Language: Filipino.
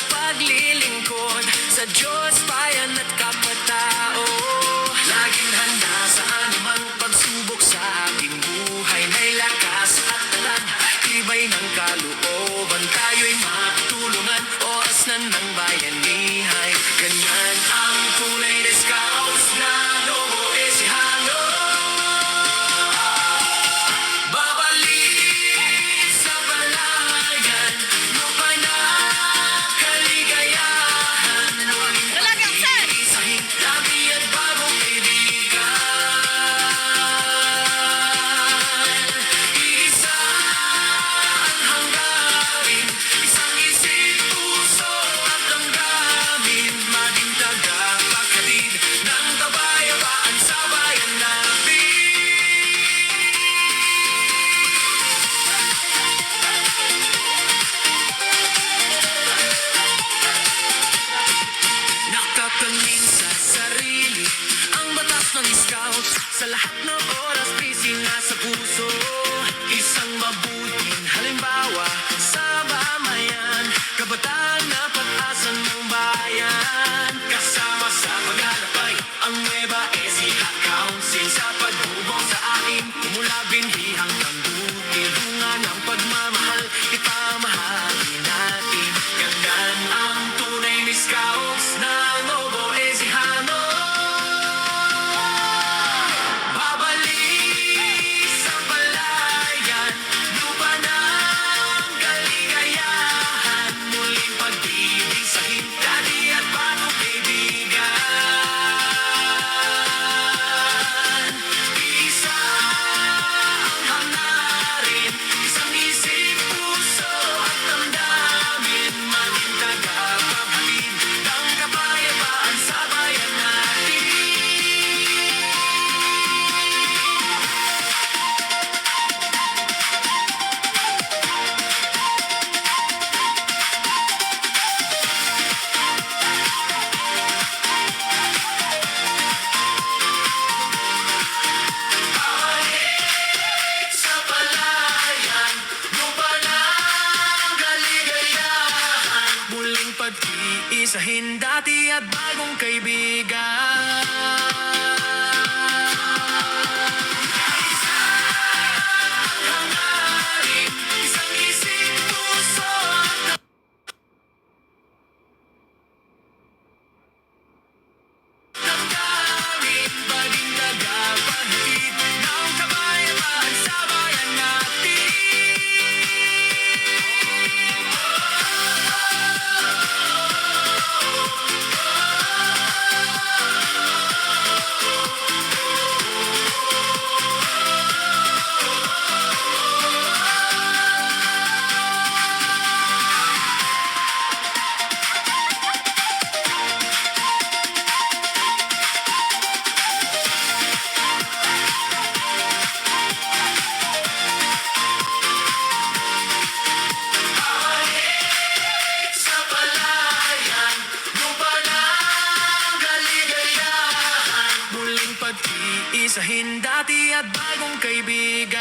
paglilingkod sa Diyos, bayan at kapatao. Laging handa sa anumang pagsubok sa ating buhay. May lakas at talag, tibay ng kalooban. Tayo'y matulungan, oras na ng bayanihan. Ganyan ang tunay na Scouts na Nuevo Ecijano. Babalik sa palayan, lupa na kaligayahan. Talagang sir! Isahin, labi at bagong kaibigan. Isa ang hangarin, isang isip, puso at damdamin. Maging tagapaghatid ng kapayapaan sa bayan natin. Nakakanin sa sarili ang batas ng Scout. Sa lahat ng oras, busy nasa puso. Isang mabuting halimbawa sa mamayan. Kabataan na pag-asa ng bayan. Kasama sa paglalakbay ang Nueva Ecija Council. Sa pagbubong sa atin, mula binhi hanggang duti. Bunga ng pagmamahal, ipamahagi natin. Ganyan ang tunay ni Scouts na Nuevo Ecijano. Babalik sa palayan, lupa ng kaligayahan. Muling pag-ibig sa hintani at bagong kaibigan. Isa ang hangarin, isang isip, puso at damdamin. Maging tagapaghatid ng kapayapaan sa bayan natin. Babalik sa palayan, lupa ng kaligayahan. Muling pag-iisahin dati at bagong kaibigan. Isa ang hangarin, isang isip, puso at damdamin. Maging tagapaghatid ng kapayapaan sa bayan natin. Babalik sa palayan, lupa ng kaligayahan. Muling pag-iisahin dati at bagong kaibigan.